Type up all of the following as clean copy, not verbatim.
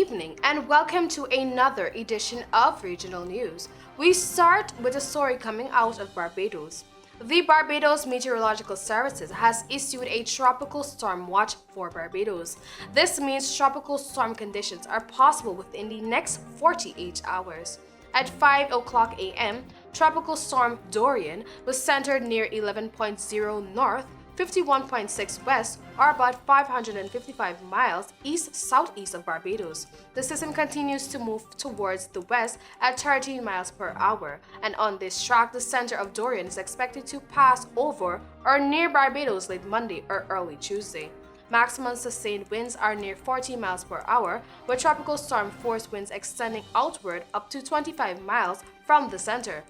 evening and welcome to another edition of Regional News. We start with a story coming out of Barbados. The Barbados Meteorological Services has issued a tropical storm watch for Barbados. This means tropical storm conditions are possible within the next 48 hours. At 5 o'clock a.m., tropical storm Dorian was centered near 11.0 north, 51.6 west, or about 555 miles east-southeast of Barbados. The system continues to move towards the west at 13 miles per hour, and on this track, the center of Dorian is expected to pass over or near Barbados late Monday or early Tuesday. Maximum sustained winds are near 40 miles per hour, with tropical storm force winds extending outward up to 25 miles from the center.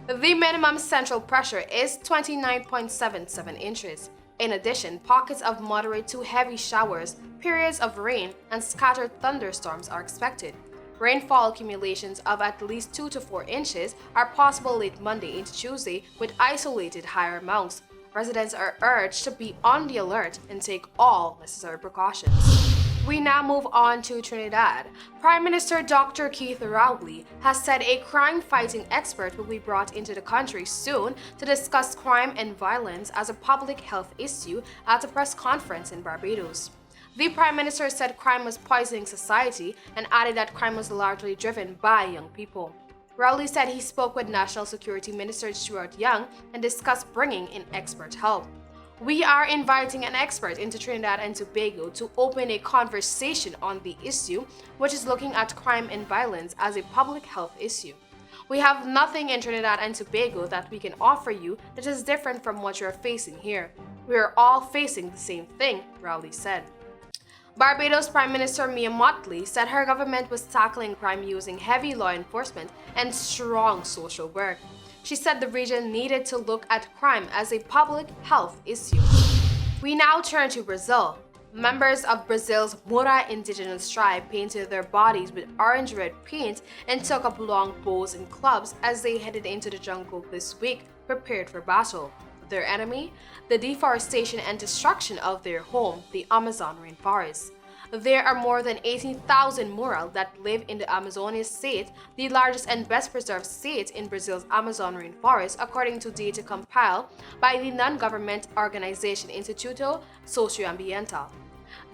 The minimum central pressure is 29.77 inches. In addition, pockets of moderate to heavy showers, periods of rain, and scattered thunderstorms are expected. Rainfall accumulations of at least 2 to 4 inches are possible late Monday into Tuesday, with isolated higher amounts. Residents are urged to be on the alert and take all necessary precautions. We now move on to Trinidad. Prime Minister Dr. Keith Rowley has said a crime-fighting expert will be brought into the country soon to discuss crime and violence as a public health issue at a press conference in Barbados. The Prime Minister said crime was poisoning society and added that crime was largely driven by young people. Rowley said he spoke with National Security Minister Stuart Young and discussed bringing in expert help. We are inviting an expert into Trinidad and Tobago to open a conversation on the issue, which is looking at crime and violence as a public health issue. We have nothing in Trinidad and Tobago that we can offer you that is different from what you're facing here. We are all facing the same thing, Rowley said. Barbados Prime Minister Mia Mottley said her government was tackling crime using heavy law enforcement and strong social work. She said the region needed to look at crime as a public health issue. We now turn to Brazil. Members of Brazil's Mura indigenous tribe painted their bodies with orange-red paint and took up long bows and clubs as they headed into the jungle this week, prepared for battle. Their enemy? The deforestation and destruction of their home, the Amazon rainforest. There are more than 18,000 Mural that live in the Amazonia state, the largest and best preserved state in Brazil's Amazon rainforest, according to data compiled by the non-government organization Instituto Socioambiental.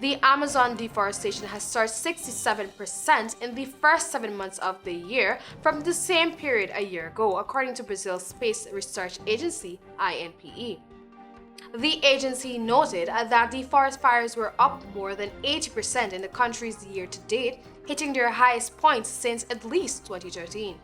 The Amazon deforestation has surged 67% in the first 7 months of the year from the same period a year ago, according to Brazil's space research agency, INPE. The agency noted that the forest fires were up more than 80% in the country's year to date, hitting their highest point since at least 2013.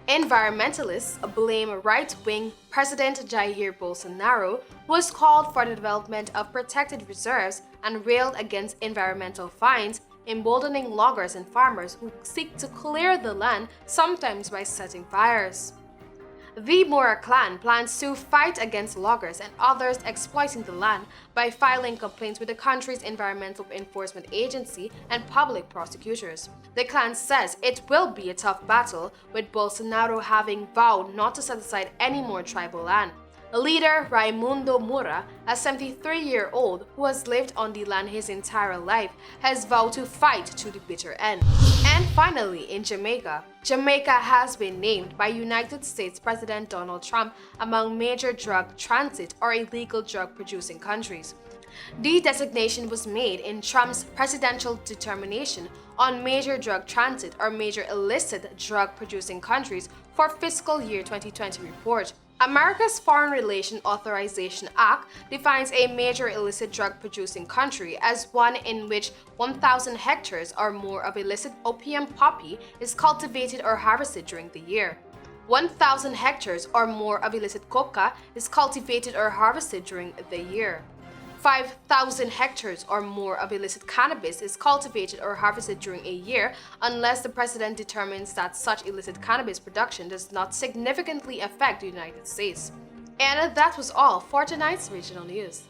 Environmentalists blame right-wing President Jair Bolsonaro, who has called for the development of protected reserves and railed against environmental fines, emboldening loggers and farmers who seek to clear the land, sometimes by setting fires. The Mura clan plans to fight against loggers and others exploiting the land by filing complaints with the country's environmental enforcement agency and public prosecutors. The clan says it will be a tough battle, with Bolsonaro having vowed not to set aside any more tribal land. Leader Raimundo Mura, a 73-year-old who has lived on the land his entire life, has vowed to fight to the bitter end. And finally, in Jamaica. Jamaica has been named by United States President Donald Trump among major drug transit or illegal drug-producing countries. The designation was made in Trump's presidential determination on major drug transit or major illicit drug-producing countries for fiscal year 2020 report. America's Foreign Relations Authorization Act defines a major illicit drug-producing country as one in which 1,000 hectares or more of illicit opium poppy is cultivated or harvested during the year. 1,000 hectares or more of illicit coca is cultivated or harvested during the year. 5,000 hectares or more of illicit cannabis is cultivated or harvested during a year unless the president determines that such illicit cannabis production does not significantly affect the United States. And that was all for tonight's regional news.